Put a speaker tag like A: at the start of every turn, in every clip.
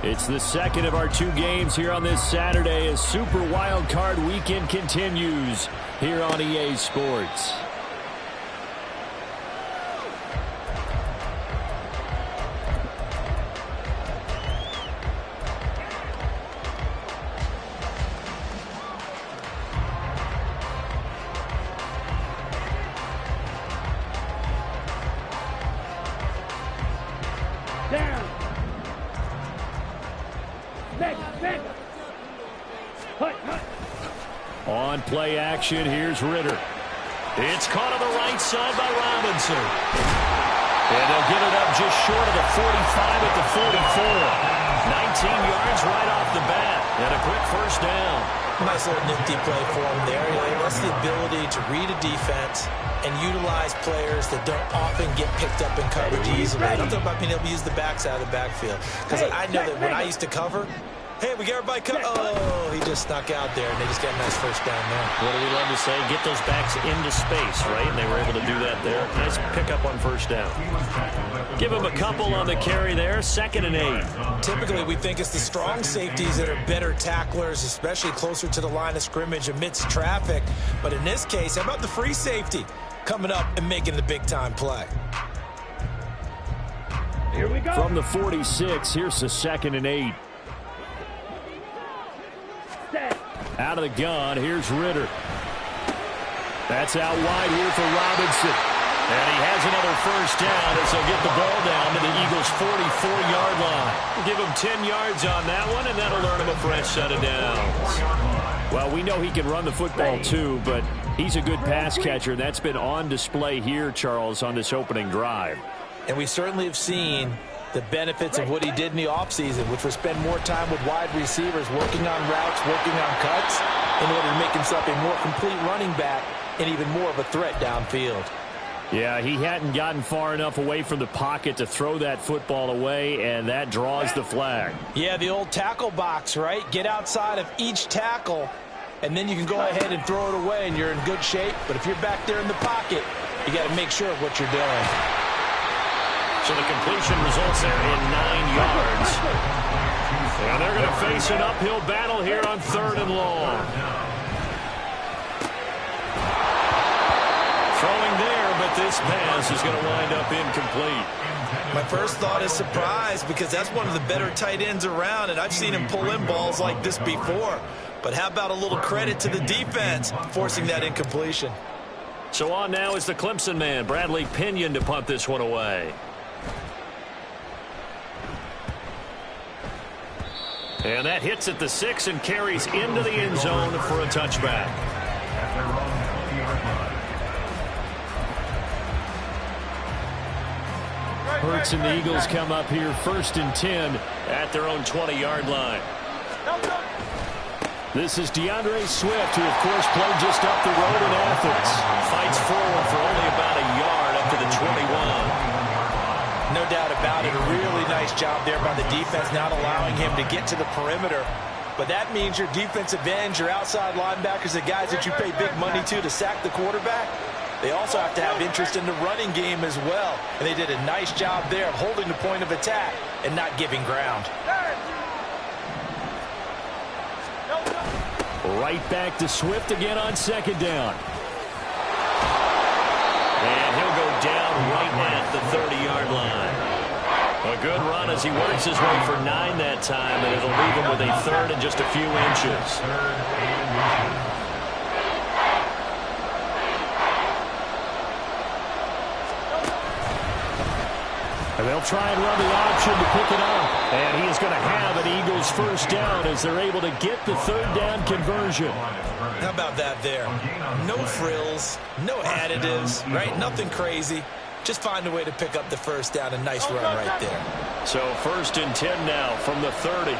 A: It's the second of our two games here on this Saturday as Super Wild Card Weekend continues here on EA Sports. On play action, here's Ritter. It's caught on the right side by Robinson. And they'll get it up just short of the 45 at the 44. 19 yards right off the bat. And a quick first down.
B: Nice little nifty play for him there. That's the ability to read a defense and utilize players that don't often get picked up in coverage easily. I'm talking about being able to use the backs out of the backfield. Because I know that when I used to cover, hey, we got everybody covered. Oh, he just snuck out there, and they just got a nice first down there.
A: What do we love to say? Get those backs into space, right? And they were able to do that there. Nice pickup on first down. Give him a couple on the carry there. 2nd and 8.
B: Typically, we think it's the strong safeties that are better tacklers, especially closer to the line of scrimmage amidst traffic. But in this case, how about the free safety coming up and making the big-time play?
A: Here we go. From the 46, here's the 2nd and 8. Out of the gun, here's Ritter. That's out wide here for Robinson. And he has another first down as they'll get the ball down to the Eagles' 44-yard line. Give him 10 yards on that one, and that'll earn him a fresh set of downs. Well, we know he can run the football too, but he's a good pass catcher, and that's been on display here, Charles, on this opening drive.
B: And we certainly have seen the benefits of what he did in the offseason, which was spend more time with wide receivers, working on routes, working on cuts, in order to make himself a more complete running back and even more of a threat downfield.
A: Yeah, he hadn't gotten far enough away from the pocket to throw that football away, and that draws the flag.
B: Yeah, the old tackle box, right? Get outside of each tackle, and then you can go ahead and throw it away, and you're in good shape. But if you're back there in the pocket, you got to make sure of what you're doing.
A: So the completion results there in 9 yards. And they're going to face an uphill battle here on 3rd and long. Throwing there, but this pass is going to wind up incomplete.
B: My first thought is surprise, because that's one of the better tight ends around, and I've seen him pull in balls like this before. But how about a little credit to the defense forcing that incompletion?
A: So on now is the Clemson man, Bradley Pinion, to punt this one away. And that hits at the 6 and carries into the end zone for a touchback. Hurts and the Eagles come up here 1st and 10 at their own 20-yard line. This is DeAndre Swift, who, of course, played just up the road in Athens. Fights forward for only about a yard up to the 21.
B: No doubt about it. A really nice job there by the defense, not allowing him to get to the perimeter. But that means your defensive ends, your outside linebackers, the guys that you pay big money to sack the quarterback, they also have to have interest in the running game as well. And they did a nice job there of holding the point of attack and not giving ground.
A: Right back to Swift again on 2nd down. And he'll go down right at the 30-yard line. A good run as he works his way for 9 that time, and it'll leave him with a 3rd and just a few inches. And they'll try and run the option to pick it up. And he is going to have an Eagles first down as they're able to get the 3rd down conversion.
B: How about that there? No frills, no additives, right? Nothing crazy. Just find a way to pick up the first down. A nice run right there.
A: So 1st and 10 now from the 30.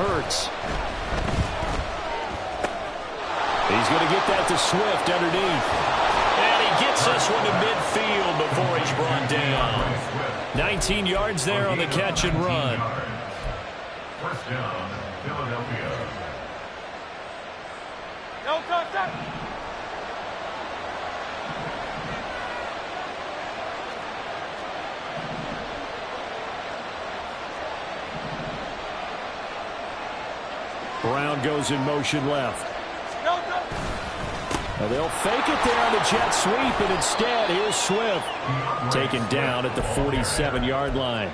A: Hurts. He's going to get that to Swift underneath. And he gets this one to midfield before he's brought down. 19 yards there on the catch and run.
C: First down, Philadelphia.
A: Brown goes in motion left. Now they'll fake it there on the jet sweep, and instead, here's Swift taken down at the 47-yard line.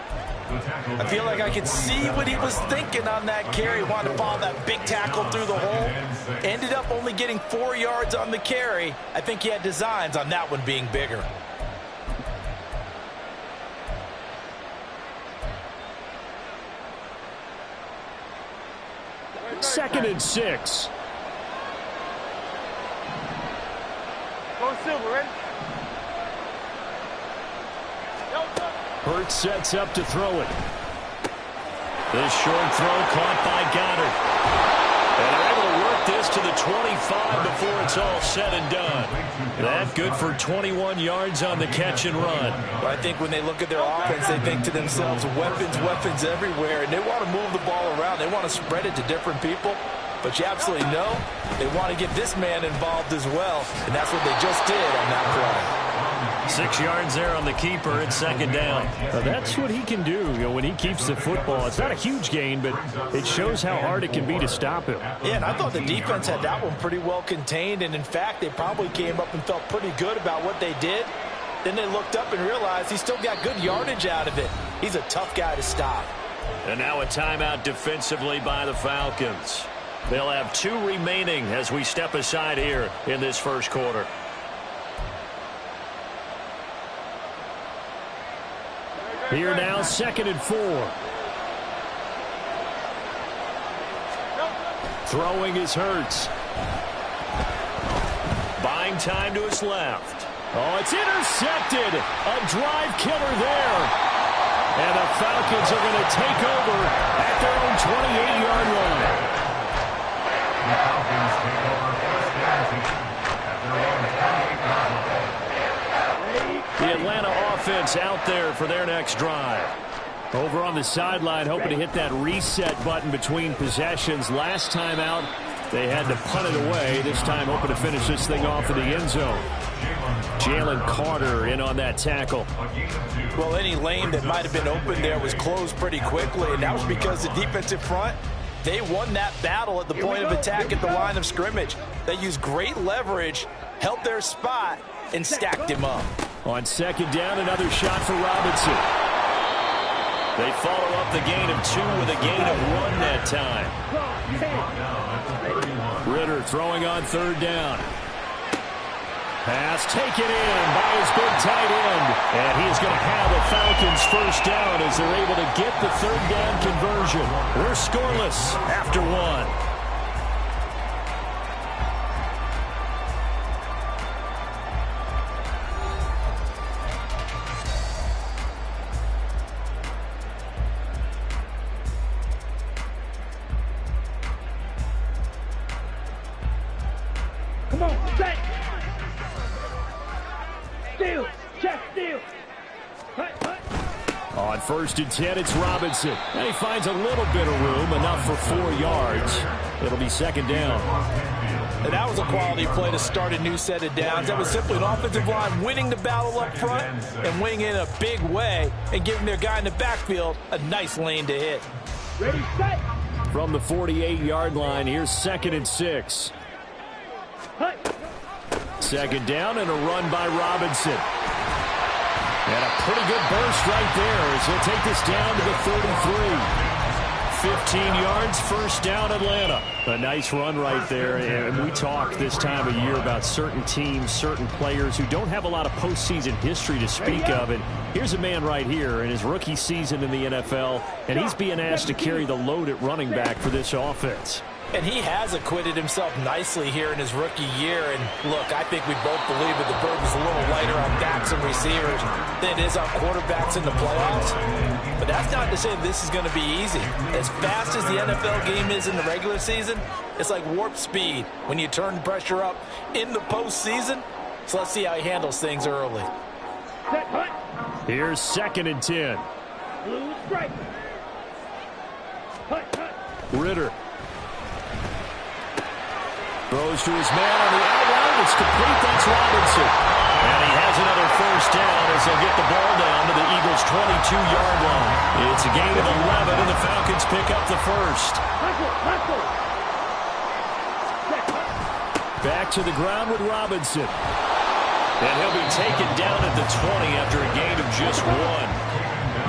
B: I feel like I could see what he was thinking on that carry. Wanted to follow that big tackle through the hole. Ended up only getting 4 yards on the carry. I think he had designs on that one being bigger.
A: Second and 6.
D: Go Silver, ready?
A: Hurts sets up to throw it. This short throw caught by Goddard. And they're able to work this to the 25 before it's all said and done. That good for 21 yards on the catch and run.
B: But I think when they look at their offense, they think to themselves, weapons everywhere. And they want to move the ball around. They want to spread it to different people. But you absolutely know they want to get this man involved as well. And that's what they just did on that play.
A: 6 yards there on the keeper. It's second down. Now that's what he can do, when he keeps the football. It's not a huge gain, but it shows how hard it can be to stop him.
B: Yeah, and I thought the defense had that one pretty well contained. And, in fact, they probably came up and felt pretty good about what they did. Then they looked up and realized he still got good yardage out of it. He's a tough guy to stop.
A: And now a timeout defensively by the Falcons. They'll have 2 remaining as we step aside here in this first quarter. Here now, second and 4. Throwing is Hurts. Buying time to his left. Oh, it's intercepted. A drive killer there. And the Falcons are going to take over at their own 28-yard line.
C: The Falcons take over first down at their own 28-yard line.
A: The Atlanta offense out there for their next drive. Over on the sideline, hoping to hit that reset button between possessions. Last time out, they had to punt it away. This time, hoping to finish this thing off in the end zone. Jalen Carter in on that tackle.
B: Well, any lane that might have been open there was closed pretty quickly, and that was because the defensive front, they won that battle at the point of attack at the line of scrimmage. They used great leverage, held their spot, and stacked him up.
A: On second down, another shot for Robinson. They follow up the gain of 2 with a gain of 1 that time. Ritter throwing on third down. Pass taken in by his big tight end. And he's going to have the Falcons first down as they're able to get the third down conversion. We're scoreless after 1.
D: Come on, set. Steal, check, steal.
A: On first and 10, it's Robinson. And he finds a little bit of room, enough for 4 yards. It'll be second down.
B: And that was a quality play to start a new set of downs. That was simply an offensive line winning the battle up front and winning in a big way and giving their guy in the backfield a nice lane to hit.
D: Ready, set.
A: From the 48-yard line, here's second and 6. Second down and a run by Robinson. And a pretty good burst right there as he'll take this down to the 33. 15 yards, first down Atlanta. A nice run right there. And we talk this time of year about certain teams, certain players who don't have a lot of postseason history to speak of. And here's a man right here in his rookie season in the NFL, and he's being asked to carry the load at running back for this offense.
B: And he has acquitted himself nicely here in his rookie year. And look, I think we both believe that the burden's a little lighter on backs and receivers than it is on quarterbacks in the playoffs. But that's not to say this is going to be easy. As fast as the NFL game is in the regular season, it's like warp speed when you turn pressure up in the postseason. So let's see how he handles things early.
A: Here's second and 10.
D: Blue strike.
A: Ritter. Throws to his man on the outroute. It's complete. That's Robinson. And he has another first down as they'll get the ball down to the Eagles' 22-yard line. It's a gain of 11, and the Falcons pick up the first. Back to the ground with Robinson. And he'll be taken down at the 20 after a gain of just 1.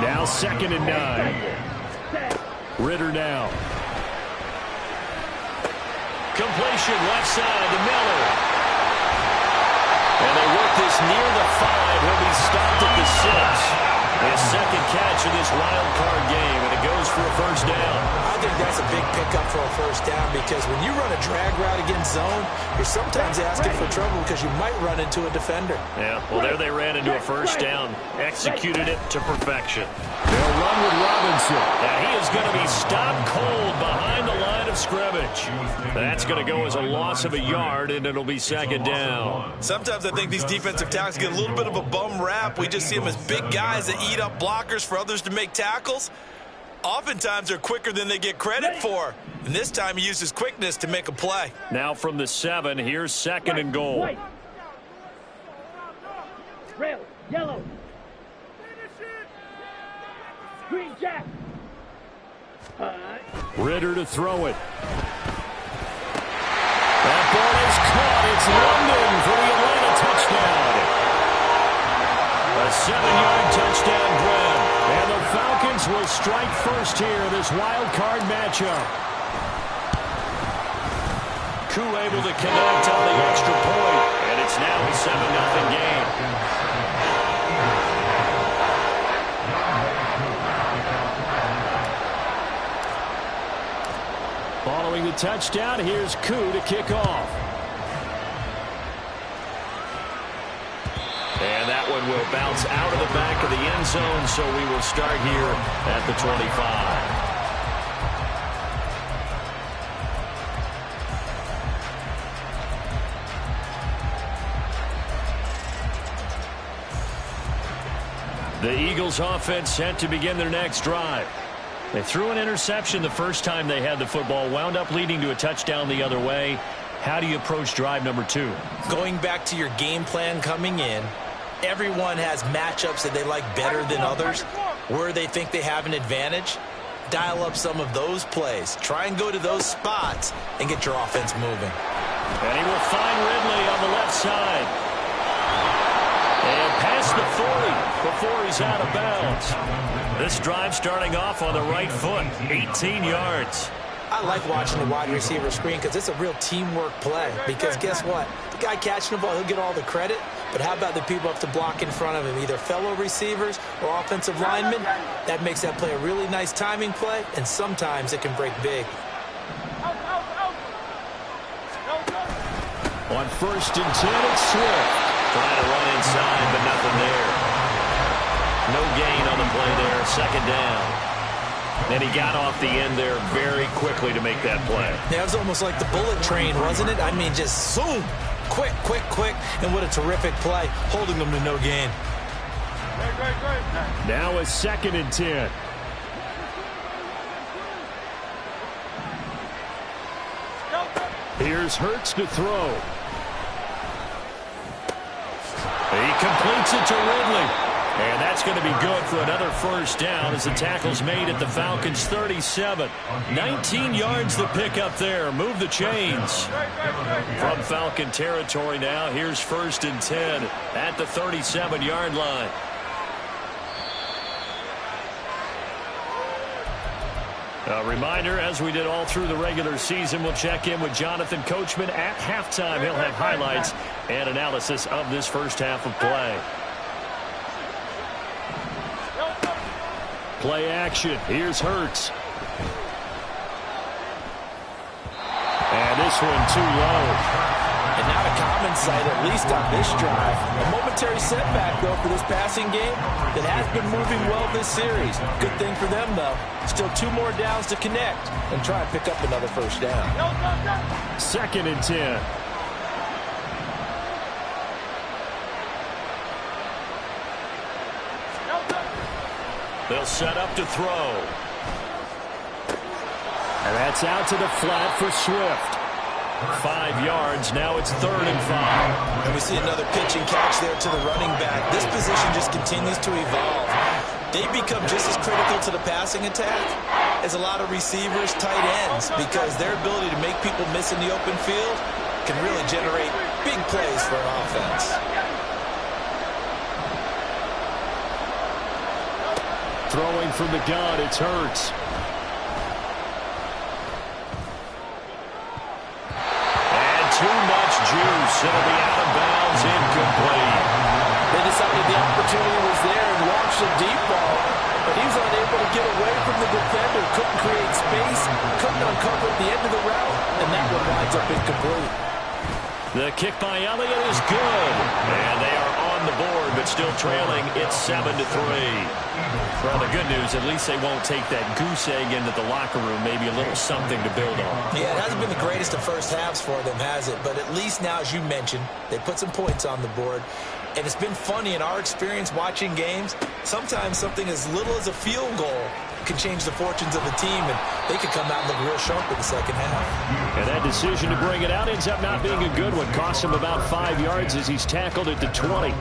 A: Now 2nd and 9. Ritter now. Completion left side to Miller. And they work this near the 5. He'll be stopped at the 6. His second catch of this wild card game, and it goes for a first down.
B: I think that's a big pickup for a first down because when you run a drag route against zone, you're sometimes asking for trouble because you might run into a defender.
A: Yeah, well, there they ran into a first down. Executed it to perfection. They'll run with Robinson. And he is going to be stopped cold behind the line of scrimmage. That's going to go as a loss of a yard, and it'll be second down.
B: Sometimes I think these defensive tackles get a little bit of a bum rap. We just see them as big guys that eat up blockers for others to make tackles. Oftentimes they're quicker than they get credit for. And this time he uses quickness to make a play.
A: Now from the 7, here's 2nd and goal.
D: Red, yellow. Green jack.
A: Ritter to throw it. That ball is caught. It's London for the Atlanta touchdown. A 7-yard touchdown grab. And the Falcons will strike first here, this wild card matchup. Koo able to connect on the extra point, and it's now a 7-0 game. Following the touchdown, here's Koo to kick off. And that one will bounce out of the back of the end zone, so we will start here at the 25. The Eagles offense set to begin their next drive. They threw an interception the first time they had the football, wound up leading to a touchdown the other way. How do you approach drive number 2?
B: Going back to your game plan coming in, everyone has matchups that they like better than others, where they think they have an advantage. Dial up some of those plays. Try and go to those spots and get your offense moving.
A: And he will find Ridley on the left side. And past the 40 before he's out of bounds. This drive starting off on the right foot, 18 yards.
B: I like watching the wide receiver screen because it's a real teamwork play. Because guess what? The guy catching the ball, he'll get all the credit. But how about the people up to block in front of him, either fellow receivers or offensive linemen? That makes that play a really nice timing play, and sometimes it can break big.
A: On 1st and 10, it's Swift. Trying to run inside, but nothing there. No gain on the play there, 2nd down. And he got off the end there very quickly to make that play.
B: Yeah, it was almost like the bullet train, wasn't it? I mean, just zoom. Quick, quick, quick. And what a terrific play, holding them to no gain.
A: Now a 2nd and 10. Here's Hurts to throw. He completes it to Ridley. And that's going to be good for another first down as the tackle's made at the Falcons' 37. 19 yards to pick up there. Move the chains. From Falcon territory now, here's 1st and 10 at the 37-yard line. A reminder, as we did all through the regular season, we'll check in with Jonathan Coachman at halftime. He'll have highlights and analysis of this first half of play. Play action. Here's Hurts. And this one too low.
B: And not a common sight, at least on this drive. A momentary setback, though, for this passing game that has been moving well this series. Good thing for them, though. Still 2 more downs to connect and try and pick up another first down.
A: 2nd and 10. They'll set up to throw. And that's out to the flat for Swift. 5 yards. Now it's 3rd and 5.
B: And we see another pitch and catch there to the running back. This position just continues to evolve. They become just as critical to the passing attack as a lot of receivers, tight ends, because their ability to make people miss in the open field can really generate big plays for an offense.
A: Throwing from the gun, it's Hurts. And too much juice. It'll be out of bounds, incomplete.
B: They decided the opportunity was there and launched a deep ball, but he was unable to get away from the defender, couldn't create space, couldn't uncover at the end of the route, and that one winds up incomplete.
A: The kick by Elliott is good. And they are on the board, but still trailing. It's 7-3. Well, the good news, at least they won't take that goose egg into the locker room. Maybe a little something to build on.
B: Yeah, it hasn't been the greatest of first halves for them, has it? But at least now, as you mentioned, they put some points on the board. And it's been funny in our experience watching games. Sometimes something as little as a field goal can change the fortunes of a team, and they could come out and look real sharp in the second half.
A: And that decision to bring it out ends up not being a good one. Costs him about 5 yards as he's tackled at the 20.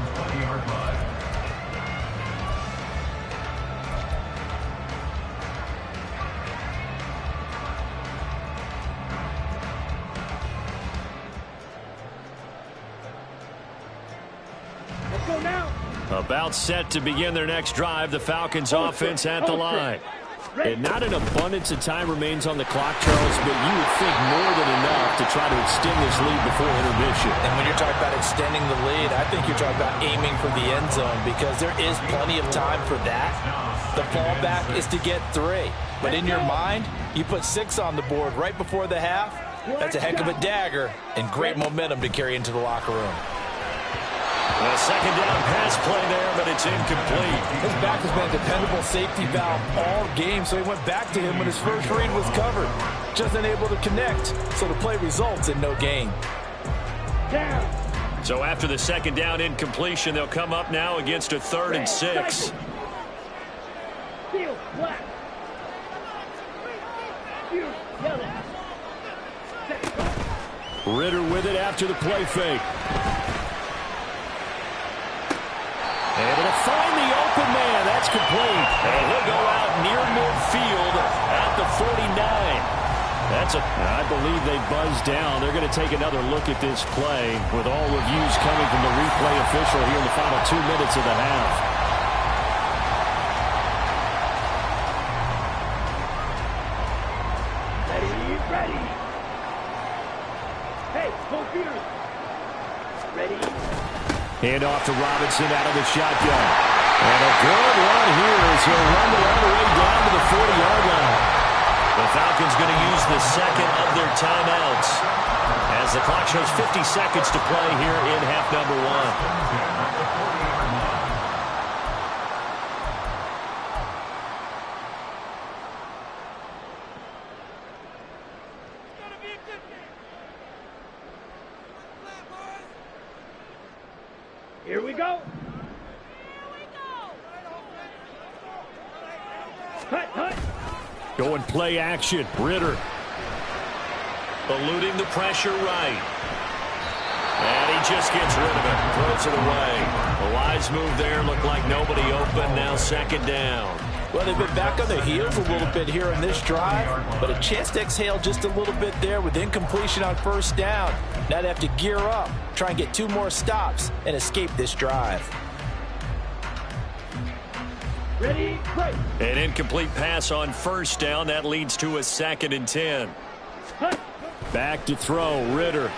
D: Let's go now.
A: About set to begin their next drive. The Falcons offense at the line. And not an abundance of time remains on the clock, Charles, but you would think more than enough to try to extend this lead before intermission.
B: And when you're talking about extending the lead, I think you're talking about aiming for the end zone because there is plenty of time for that. The fallback is to get 3. But in your mind, you put 6 on the board right before the half. That's a heck of a dagger and great momentum to carry into the locker room.
A: A second down pass play there, but it's incomplete.
B: His back has been a dependable safety valve all game, so he went back to him when his first read was covered. Just unable to connect, so the play results in no gain.
D: Down.
A: So after the second down incompletion, they'll come up now against a 3rd and 6.
D: Field black. Field yellow.
A: Ritter with it after the play fake. Able to find the open man. That's complete. And he'll go out near midfield at the 49. I believe they buzzed down. They're going to take another look at this play with all reviews coming from the replay official here in the final 2 minutes of the half.
D: Ready. Hey, computers. Ready.
A: Hand off to Robinson out of the shotgun. And a good run here as he'll run it all the way down to the 40-yard line. The Falcons going to use the second of their timeouts as the clock shows 50 seconds to play here in half number 1.
D: Here we go. Hut.
A: Going play action. Ritter. Eluding the pressure right. And he just gets rid of it. Throws it away. A wise move there. Looked like nobody open. Now second down.
B: Well, they've been back on their heels a little bit here in this drive, but a chance to exhale just a little bit there with incompletion on first down. Now they have to gear up, try and get 2 more stops, and escape this drive.
D: Ready, play.
A: An incomplete pass on first down. That leads to a 2nd and 10.
D: Hut.
A: Back to throw. Ritter.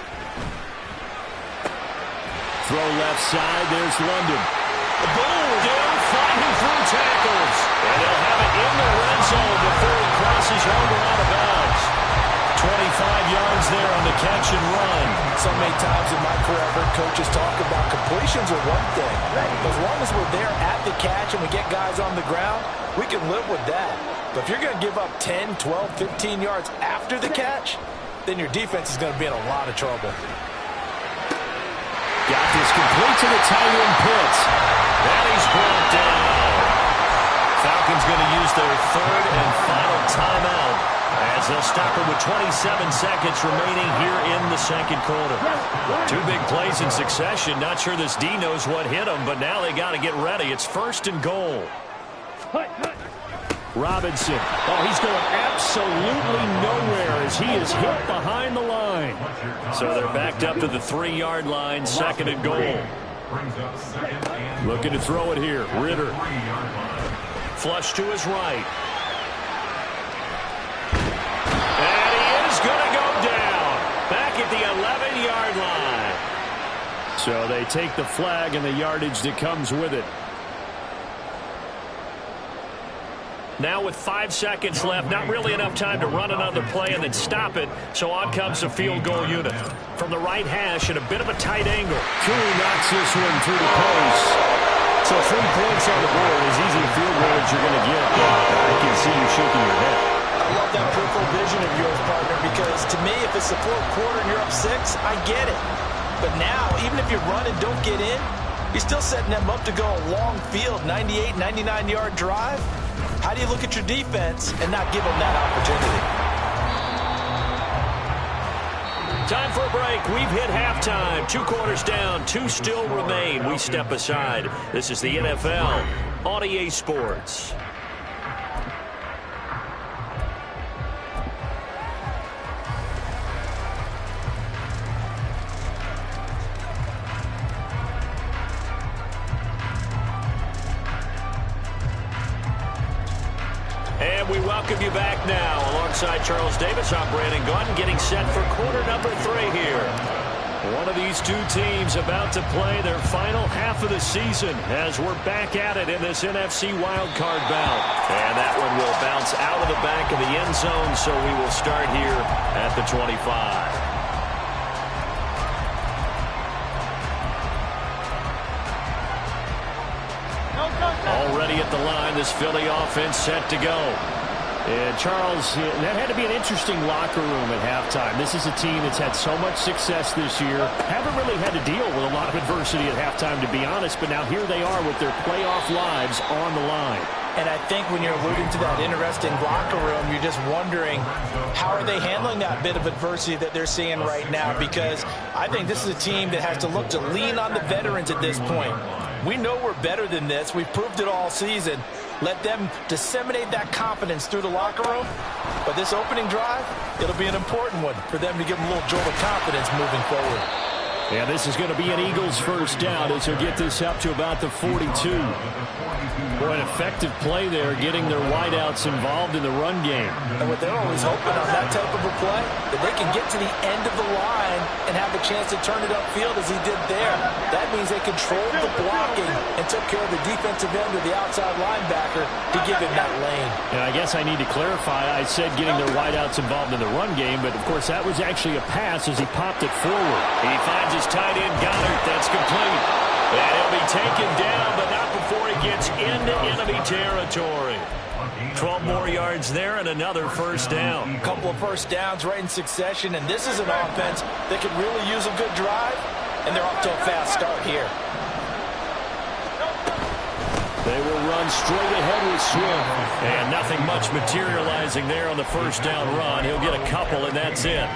A: Throw left side. There's London. Boom! Down, fighting through tackles. And he'll have it in the red zone before he crosses over out of bounds. 25 yards there on the catch and run.
B: So many times in my career, I've heard coaches talk about completions are one thing. As long as we're there at the catch and we get guys on the ground, we can live with that. But if you're going to give up 10, 12, 15 yards after the catch, then your defense is going to be in a lot of trouble.
A: Got this complete to the tight end Pitts. And he's brought down. Falcons going to use their 3rd and final timeout as they'll stop it with 27 seconds remaining here in the second quarter. 2 big plays in succession. Not sure this D knows what hit them, but now they got to get ready. It's 1st and goal.
D: Hut.
A: Robinson. Oh, he's going absolutely nowhere as he is hit behind the line. So they're backed up to the 3-yard line, 2nd and goal. Looking to throw it here. Ritter. Flush to his right. And he is going to go down. Back at the 11-yard line. So they take the flag and the yardage that comes with it. Now with 5 seconds left, not really enough time to run another play and then stop it. So on comes the field goal unit. From the right hash at a bit of a tight angle. Cooley knocks this one through the post. So 3 points on the board, as easy a field goal as you're going to get. I can see you shaking your head.
B: I love that peripheral vision of yours, partner, because to me, if it's the 4th quarter and you're up 6, I get it. But now, even if you run and don't get in, you're still setting them up to go a long field, 98, 99-yard drive. How do you look at your defense and not give them that opportunity?
A: Time for a break. We've hit halftime. 2 quarters down. 2 still remain. We step aside. This is the NFL on EA Sports. And we welcome you back now. Alongside Charles Davis, I'm Brandon Gaudin, getting set for quarter number 3 here. One of these 2 teams about to play their final half of the season as we're back at it in this NFC wildcard bout. And that one will bounce out of the back of the end zone, so we will start here at the 25. Already at the line, this Philly offense set to go. And Charles, that had to be an interesting locker room at halftime. This is a team that's had so much success this year. Haven't really had to deal with a lot of adversity at halftime, to be honest. But now here they are with their playoff lives on the line.
B: And I think when you're alluding to that interesting locker room, you're just wondering how are they handling that bit of adversity that they're seeing right now, because I think this is a team that has to look to lean on the veterans at this point. We know we're better than this. We've proved it all season. Let them disseminate that confidence through the locker room. But this opening drive, it'll be an important one for them to give them a little jolt of confidence moving forward.
A: Yeah, this is going to be an Eagles first down as they'll get this up to about the 42. Boy, an effective play there, getting their wideouts involved in the run game.
B: And what they're always hoping on that type of a play, that they can get to the end of the line and have a chance to turn it upfield as he did there. That means they controlled the blocking and took care of the defensive end or the outside linebacker to give him that lane.
A: And I guess I need to clarify, I said getting their wideouts involved in the run game, but of course that was actually a pass as he popped it forward. He finds his tight end, Goddard. That's complete. And he'll be taken down, but not before he gets into enemy territory. 12 more yards there and another first down.
B: A couple of first downs right in succession, and this is an offense that could really use a good drive, and they're off to a fast start here.
A: They will run straight ahead with Swift. And nothing much materializing there on the first down run. He'll get a couple, and that's it.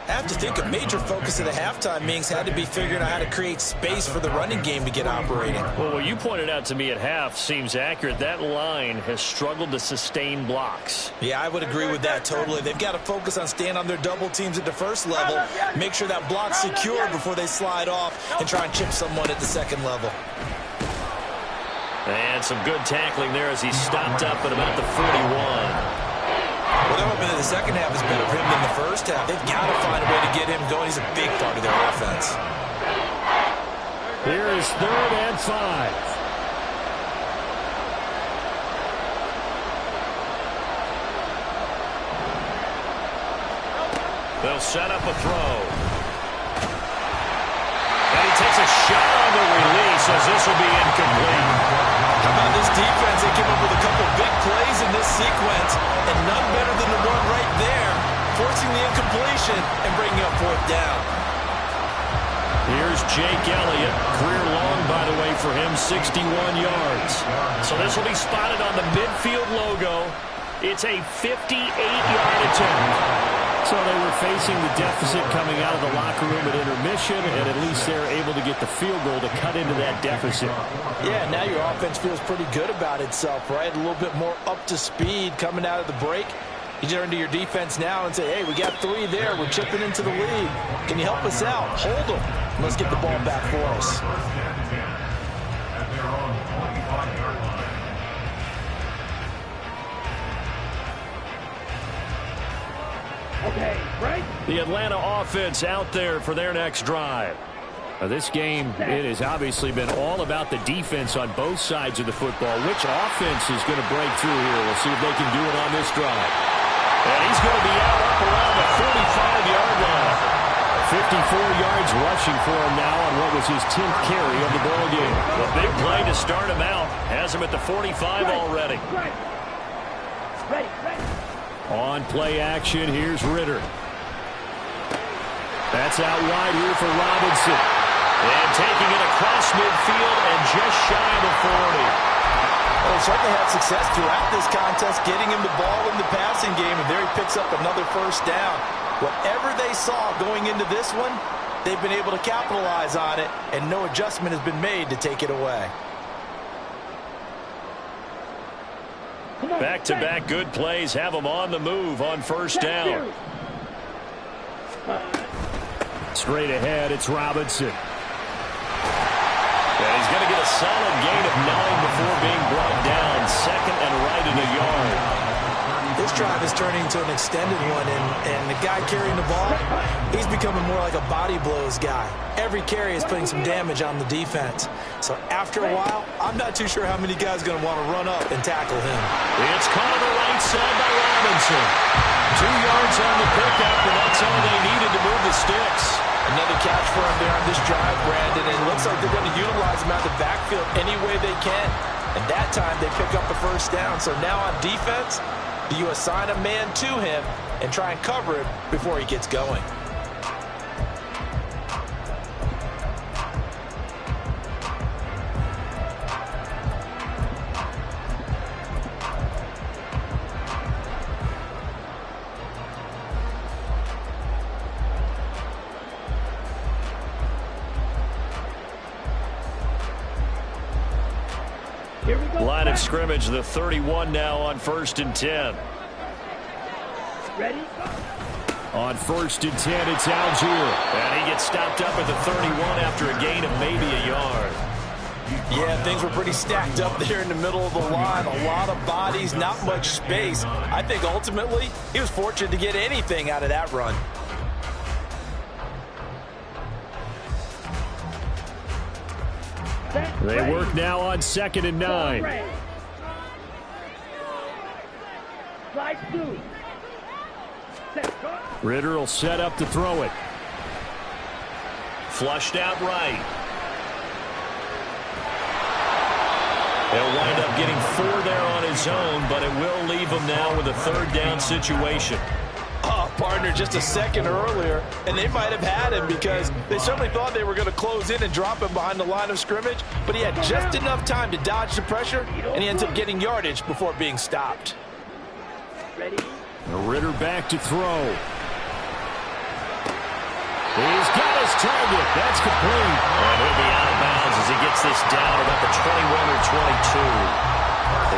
B: I have to think a major focus of the halftime meetings had to be figuring out how to create space for the running game to get operating.
A: Well, what you pointed out to me at half seems accurate. That line has struggled to sustain blocks.
B: Yeah, I would agree with that totally. They've got to focus on staying on their double teams at the first level, make sure that block's secure before they slide off and try and chip someone at the second level.
A: And some good tackling there as he stopped up at about the 41.
B: Well, they're hoping that the second half is better for him than the first half. They've got to find a way to get him going. He's a big part of their offense.
A: Here is 3rd and 5. They'll set up a throw. And he takes a shot on the release as this will be incomplete.
B: How about this defense? They came up with a couple big plays in this sequence, and none better than the one right there, forcing the incompletion and bringing up 4th down.
A: Here's Jake Elliott. Career long, by the way, for him, 61 yards. So this will be spotted on the midfield logo. It's a 58-yard attempt. So they were facing the deficit coming out of the locker room at intermission, and at least they're able to get the field goal to cut into that deficit.
B: Yeah, now your offense feels pretty good about itself, right? A little bit more up to speed coming out of the break. You turn to your defense now and say, hey, we got 3 there. We're chipping into the lead. Can you help us out? Hold them. Let's get the ball back for us.
C: At their own 25-yard line.
D: Okay, right.
A: The Atlanta offense out there for their next drive. This game, it has obviously been all about the defense on both sides of the football. Which offense is going to break through here? We'll see if they can do it on this drive. And he's going to be out up around the 45-yard line. 54 yards rushing for him now on what was his 10th carry of the ball game. A big play to start him out. Has him at the 45 already.
D: Right. Ready, ready.
A: On play action, here's Ritter. That's out wide here for Robinson. And taking it across midfield and just shy of the 40.
B: Well, he certainly had success throughout this contest, getting him the ball in the passing game, and there he picks up another first down. Whatever they saw going into this one, they've been able to capitalize on it, and no adjustment has been made to take it away.
A: Back-to-back good plays have them on the move on first down. Straight ahead, it's Robinson. And he's going to get a solid gain of 9 before being brought down. Second and right in a yard.
B: This drive is turning into an extended one, and the guy carrying the ball, he's becoming more like a body blows guy. Every carry is putting some damage on the defense. So after a while, I'm not too sure how many guys are going to want to run up and tackle him.
A: It's caught on the right side by Robinson. 2 yards on the pickup, and that's all they needed to move the sticks.
B: Another catch for him there on this drive, Brandon, and it looks like they're going to utilize him out the backfield any way they can. And that time, they pick up the first down. So now on defense, you assign a man to him and try and cover him before he gets going.
D: Here we go.
A: Line of scrimmage, the 31 now on 1st and 10.
D: Ready, go.
A: On 1st and 10, it's Algier. And he gets stopped up at the 31 after a gain of maybe a yard.
B: Yeah, things were pretty stacked up there in the middle of the line. A lot of bodies, not much space. I think ultimately he was fortunate to get anything out of that run.
A: They work now on 2nd and 9.
D: Slide through. Set, go.
A: Ritter will set up to throw it. Flushed out right. He'll wind up getting 4 there on his own, but it will leave him now with a 3rd down situation.
B: Oh, partner, just a second earlier, and they might have had him because they certainly thought they were going to close in and drop him behind the line of scrimmage, but he had just enough time to dodge the pressure, and he ends up getting yardage before being stopped.
D: Ready.
A: Ritter back to throw. He's got his target. That's complete. And he'll be out of bounds as he gets this down about the 21 or 22.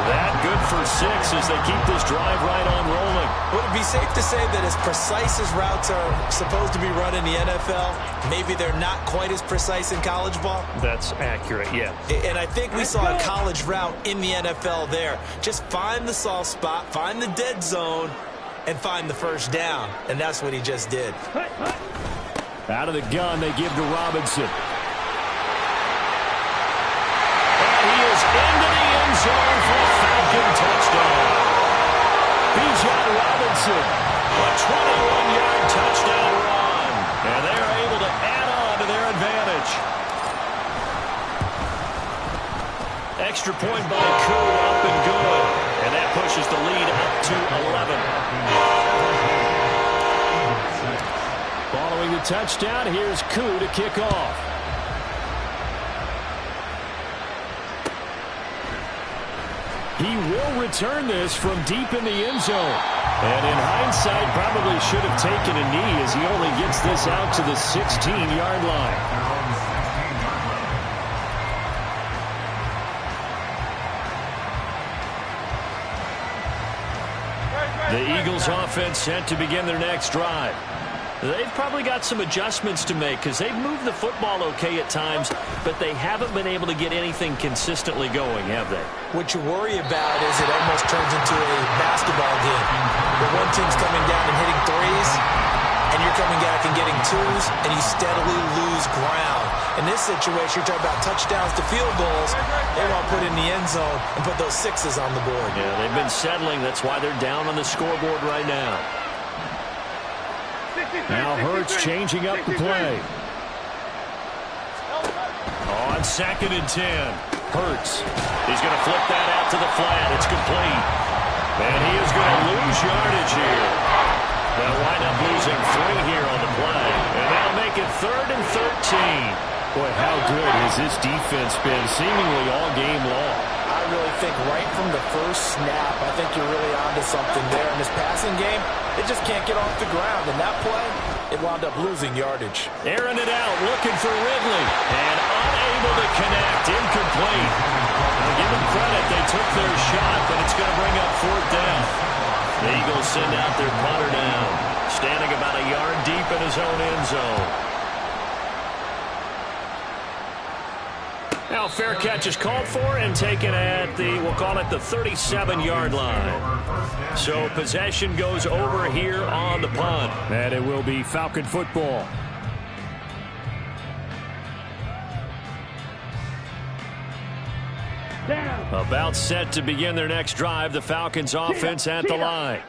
A: That good for 6 as they keep this drive right on rolling.
B: Would it be safe to say that as precise as routes are supposed to be run in the NFL, maybe they're not quite as precise in college ball?
A: That's accurate, yeah.
B: And I think we saw a college route in the NFL there. Just find the soft spot, find the dead zone, and find the first down. And that's what he just did.
A: Out of the gun, they give to Robinson. And he is into the end zone for a Falcon touchdown. Bijan Robinson, a 21-yard touchdown run. And they're able to add on to their advantage. Extra point by Koo, up and good. And that pushes the lead up to 11. Following the touchdown, here's Koo to kick off. He will return this from deep in the end zone. And in hindsight, probably should have taken a knee as he only gets this out to the 16-yard line. The Eagles offense set to begin their next drive. They've probably got some adjustments to make because they've moved the football okay at times, but they haven't been able to get anything consistently going, have they?
B: What you worry about is it almost turns into a basketball game where one team's coming down and hitting threes, and you're coming back and getting twos, and you steadily lose ground. In this situation, you're talking about touchdowns to field goals. They want to put in the end zone and put those sixes on the board.
A: Yeah, they've been settling. That's why they're down on the scoreboard right now. Now Hurts changing up the play. On 2nd and 10. Hurts. He's going to flip that out to the flat. It's complete. And he is going to lose yardage here. They'll wind up losing 3 here on the play. And that'll make it 3rd and 13. Boy, how good has this defense been seemingly all game long?
B: I really think right from the first snap, I think you're really onto something there. In this passing game, it just can't get off the ground. In that play, it wound up losing yardage.
A: Airing it out, looking for Ridley. And unable to connect, incomplete. Now give them credit, they took their shot, but it's going to bring up 4th down. The Eagles send out their punter down, standing about a yard deep in his own end zone. Now fair catch is called for and taken at the, we'll call it the 37-yard line. So possession goes over here on the punt. And it will be Falcon football. About set to begin their next drive, the Falcons offense at the line.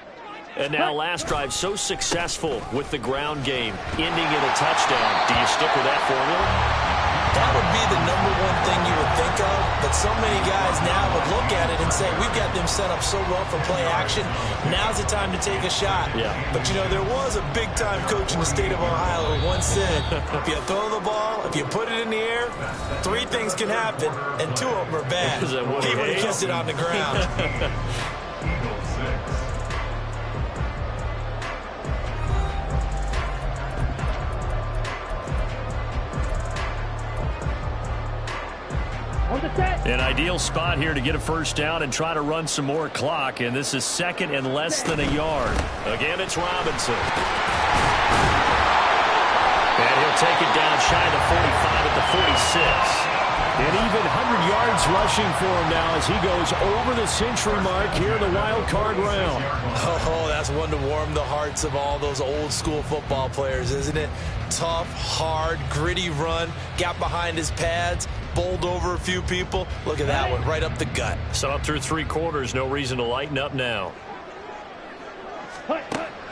A: And now last drive so successful with the ground game, ending in a touchdown. Do you stick with that formula?
B: That would be the #1 thing you would think of, but so many guys now would look at it and say, we've got them set up so well for play action. Now's the time to take a shot.
A: Yeah.
B: But, you know, there was a big-time coach in the state of Ohio who once said, if you throw the ball, if you put it in the air, 3 things can happen, and 2 of them are bad. He would have kissed it on the ground.
C: Eagles 6.
A: An ideal spot here to get a first down and try to run some more clock, and this is 2nd and less than a yard. Again, it's Robinson. And he'll take it down shy of the 45 at the 46. And even 100 yards rushing for him now as he goes over the century mark here in the wild card round.
B: Oh, that's one to warm the hearts of all those old school football players, isn't it? Tough, hard, gritty run, got behind his pads, bowled over a few people. Look at that one, right up the gut.
A: So up through 3 quarters, no reason to lighten up now.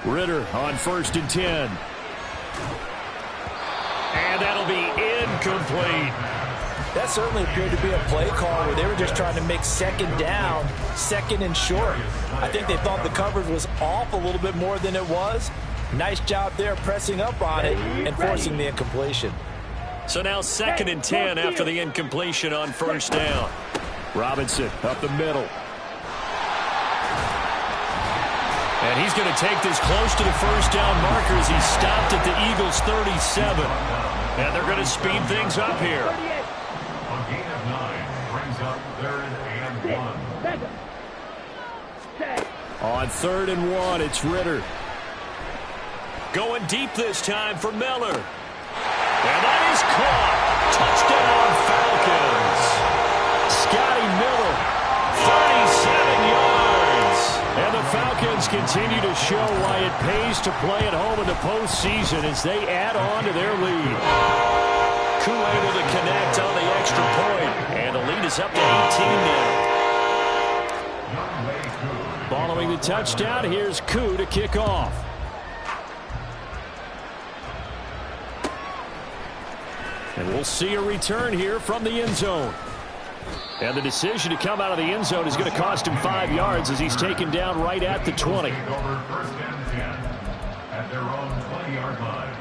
A: Ritter on 1st and 10. And that'll be incomplete.
B: That certainly appeared to be a play call where they were just trying to make 2nd down, 2nd and short. I think they thought the coverage was off a little bit more than it was. Nice job there pressing up on it and forcing the incompletion.
A: So now 2nd and 10 after the incompletion on 1st down. Robinson up the middle. And he's going to take this close to the first down marker as he stopped at the Eagles' 37. And they're going to speed things up here.
C: A gain of 9 brings up 3rd and 1.
A: On 3rd and 1, it's Ritter. Going deep this time for Miller. And that is caught. Touchdown, Falcons. Scotty Miller, 37 yards. And the Falcons continue to show why it pays to play at home in the postseason as they add on to their lead. Koo able to connect on the extra point. And the lead is up to 18 now. Following the touchdown, here's Koo to kick off. And we'll see a return here from the end zone. And the decision to come out of the end zone is going to cost him 5 yards as he's taken down right at the 20.
C: Over 1st and 10 at their own 20-yard line.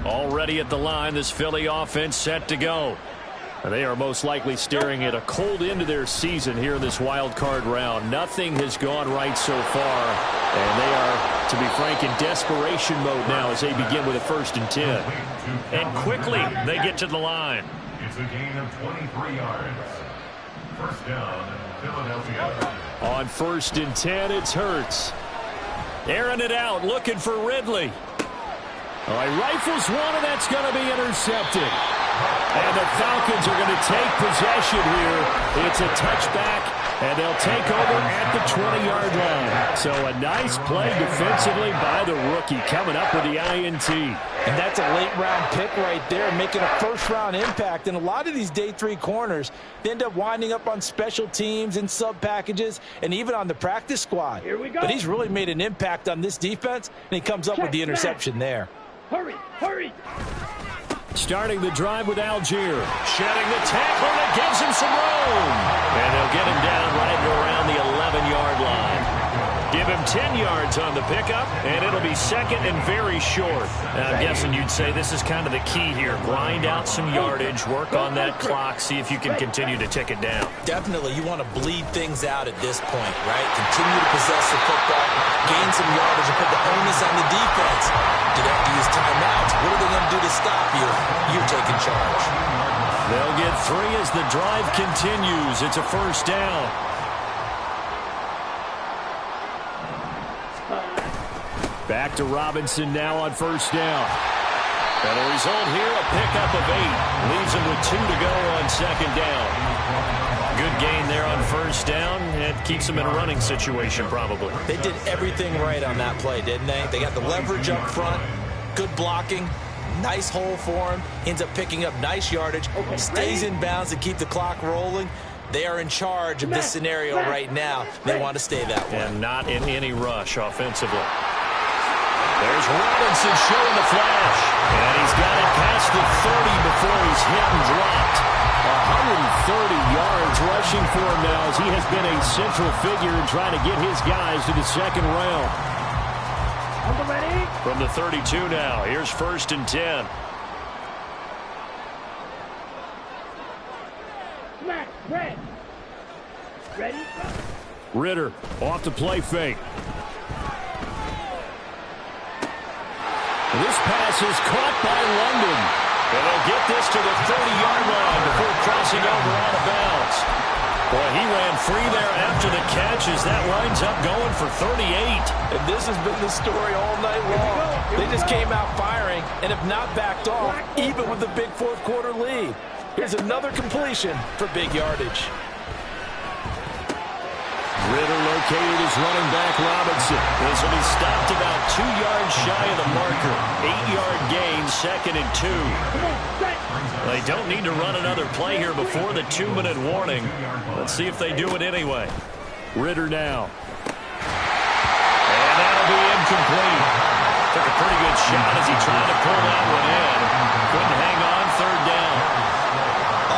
A: Already at the line, this Philly offense set to go. They are most likely staring at a cold end to their season here in this wild card round. Nothing has gone right so far, and they are, to be frank, in desperation mode now as they begin with a 1st and 10. And quickly, they get to the line.
C: It's a gain of 23 yards. First down, Philadelphia.
A: On 1st and 10, it's Hurts. Airing it out, looking for Ridley. All right, rifles one, and that's going to be intercepted. And the Falcons are going to take possession here. It's a touchback, and they'll take over at the 20-yard line. So a nice play defensively by the rookie, coming up with the INT.
B: And that's a late-round pick right there, making a first-round impact. And a lot of these day 3 corners, they end up winding up on special teams and sub-packages and even on the practice squad.
D: Here we go.
B: But he's really made an impact on this defense, and he comes up with the interception there.
D: Hurry, hurry.
A: Starting the drive with Algier. Shedding the tackle, and it gives him some room. And they'll get him down right around the 11-yard line. Give him 10 yards on the pickup, and it'll be second and very short.
E: I'm guessing you'd say this is kind of the key here. Grind out some yardage, work on that clock, see if you can continue to tick it down.
B: Definitely, you want to bleed things out at this point, right? Continue to possess the football, gain some yardage, and put the onus on the defense. Do they have to use timeouts? What are they going to do to stop you? You're taking charge.
A: They'll get 3 as the drive continues. It's a first down. Back to Robinson now on first down. And the result here, a pickup of 8. Leaves him with 2 to go on second down.
E: Good gain there on first down. It keeps them in a running situation probably.
B: They did everything right on that play, didn't they? They got the leverage up front, good blocking, nice hole for him, ends up picking up nice yardage, stays in bounds to keep the clock rolling. They are in charge of this scenario right now. They want to stay that way.
E: And not in any rush offensively.
A: There's Robinson showing the flash. And he's got it past the 30 before he's hit and dropped. 130 yards rushing for him now as he has been a central figure in trying to get his guys to the second round.
D: Ready?
A: From the 32 now, here's 1st and 10.
D: Smack, red. Ready?
A: Ritter off the play fake. This pass is caught by London. And they'll get this to the 30-yard line before crossing over out of bounds. Boy, he ran free there after the catch as that winds up going for 38.
B: And this has been the story all night long. They just came out firing and have not backed off, even with the big fourth-quarter lead. Here's another completion for big yardage.
A: Ritter located his running back Robinson. This will be stopped about 2 yards shy of the marker. 8-yard gain, 2nd and 2.
E: They don't need to run another play here before the 2-minute warning. Let's see if they do it anyway.
A: Ritter now. And that'll be incomplete.
E: Took a pretty good shot as he tried to pull that one in. Couldn't hang on, 3rd down.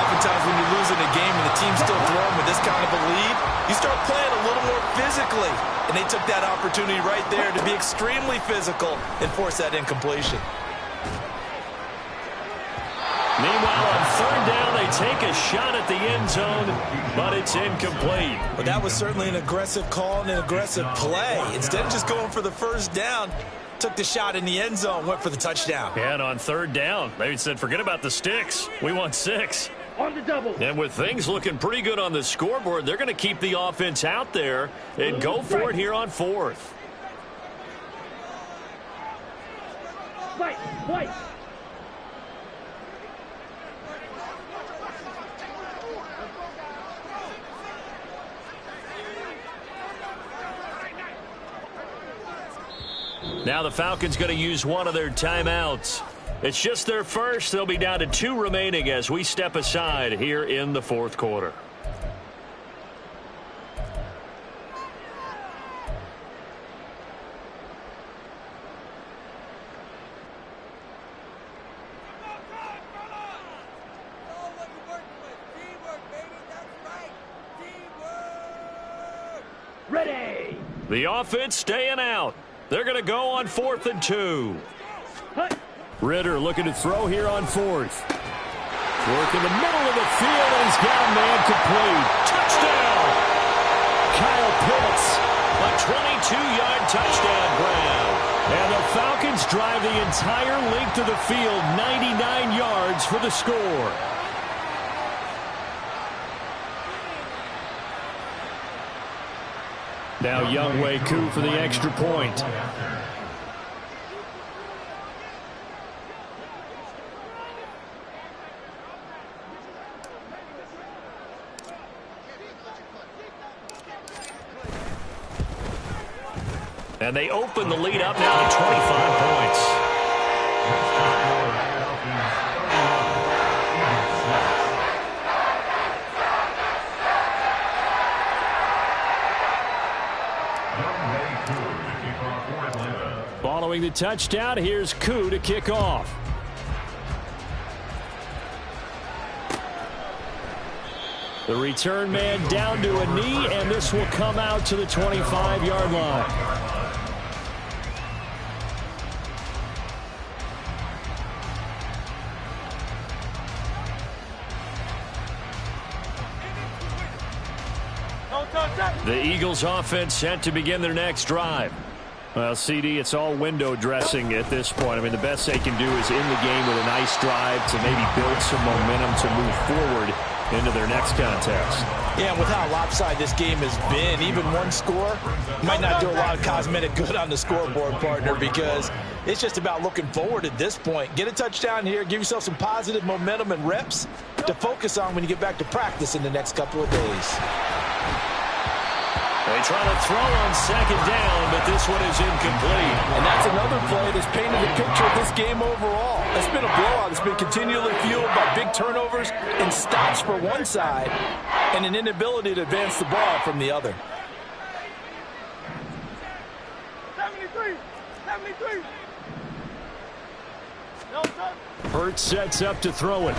B: Oftentimes when you lose in a game and the team's still throwing with this kind of a lead, you start playing a little more physically. And they took that opportunity right there to be extremely physical and force that incompletion.
A: Meanwhile, on 3rd down, they take a shot at the end zone, but it's incomplete.
B: But that was certainly an aggressive call and an aggressive play. Instead of just going for the first down, took the shot in the end zone, went for the touchdown.
E: And on 3rd down, they said, forget about the sticks. We want 6.
D: On the double.
A: And with things looking pretty good on the scoreboard, they're going to keep the offense out there and go for it here on 4th.
D: White.
A: Now the Falcons going to use one of their timeouts. It's just their first. They'll be down to 2 remaining as we step aside here in the 4th quarter.
D: Ready.
A: The offense staying out. They're going to go on 4th and 2. Ritter looking to throw here on 4th. Work in the middle of the field, and he's got a man complete. Touchdown! Kyle Pitts, a 22-yard touchdown grab. And the Falcons drive the entire length of the field, 99 yards for the score. Now Younghoe Koo for the extra point.
E: And they open the lead up now to 25 points.
A: Following the touchdown, here's Koo to kick off. The return man down to a knee, and this will come out to the 25-yard line. The Eagles offense set to begin their next drive. Well, CD, it's all window dressing at this point. I mean, the best they can do is in the game with a nice drive to maybe build some momentum to move forward into their next contest.
B: Yeah, with how lopsided this game has been, even one score might not do a lot of cosmetic good on the scoreboard, partner, because it's just about looking forward at this point. Get a touchdown here, give yourself some positive momentum and reps to focus on when you get back to practice in the next couple of days.
A: They try to throw on second down, but this one is incomplete.
B: And that's another play that's painted the picture of this game overall. It's been a blowout. It's been continually fueled by big turnovers and stops for one side and an inability to advance the ball from the other.
D: 73!
A: Hurts sets up to throw it.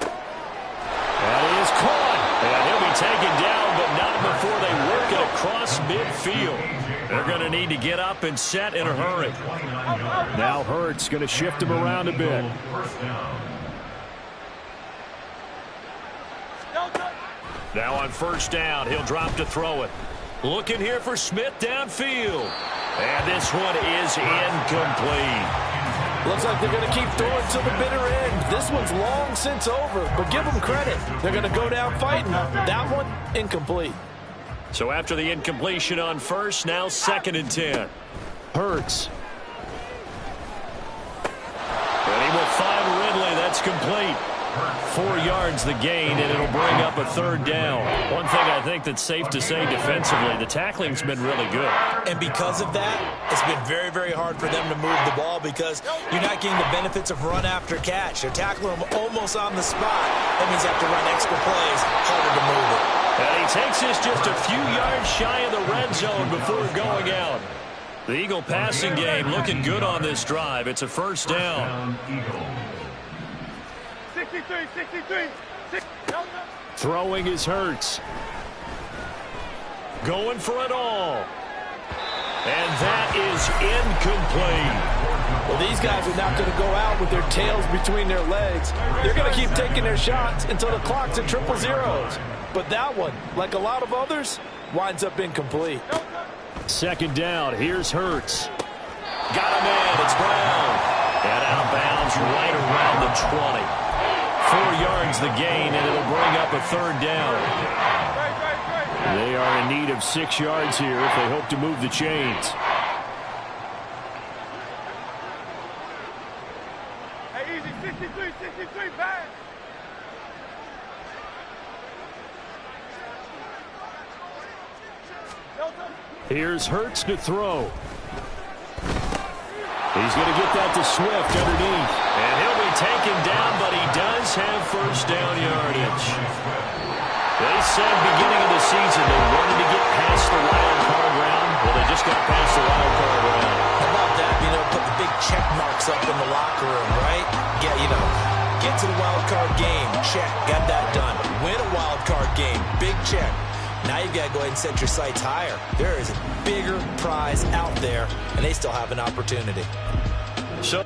A: That is caught. And he'll be taken down, but not before they work it across midfield. They're going to need to get up and set in a hurry. Now Hurts going to shift him around a bit. Now on first down, he'll drop to throw it. Looking here for Smith downfield. And this one is incomplete.
B: Looks like they're going to keep throwing to the bitter end. This one's long since over, but give them credit. They're going to go down fighting. That one, incomplete.
A: So after the incompletion on first, now 2nd and 10. Hurts. And he will find Ridley. That's complete. 4 yards the gain, and it'll bring up a 3rd down. One thing I think that's safe to say defensively, the tackling's been really good.
B: And because of that, it's been very, very hard for them to move the ball because you're not getting the benefits of run after catch. They're tackling them almost on the spot. That means they have to run extra plays, harder to move it.
A: And he takes this just a few yards shy of the red zone before going out. The Eagle passing game looking good on this drive. It's a 1st down.
D: 63.
A: Throwing is Hurts. Going for it all. And that is incomplete.
B: Well, these guys are not going to go out with their tails between their legs. They're going to keep taking their shots until the clock's at 000. But that one, like a lot of others, winds up incomplete.
A: 2nd down. Here's Hurts. Got him in. It's Brown. And out of bounds right around the 20. 4 yards the gain, and it'll bring up a 3rd down. They are in need of 6 yards here if they hope to move the chains.
D: Hey, easy, 63, back.
A: Here's Hurts to throw. He's going to get that to Swift underneath. And he'll be taken down, but he does have 1st down yardage. They said beginning of the season they wanted to get past the wild card round. Well, they just got past the wild card round.
B: I love that. Put the big check marks up in the locker room, right? Get to the wild card game. Check. Got that done. Win a wild card game. Big check. Now you've got to go ahead and set your sights higher. There is a bigger prize out there, and they still have an opportunity.
A: So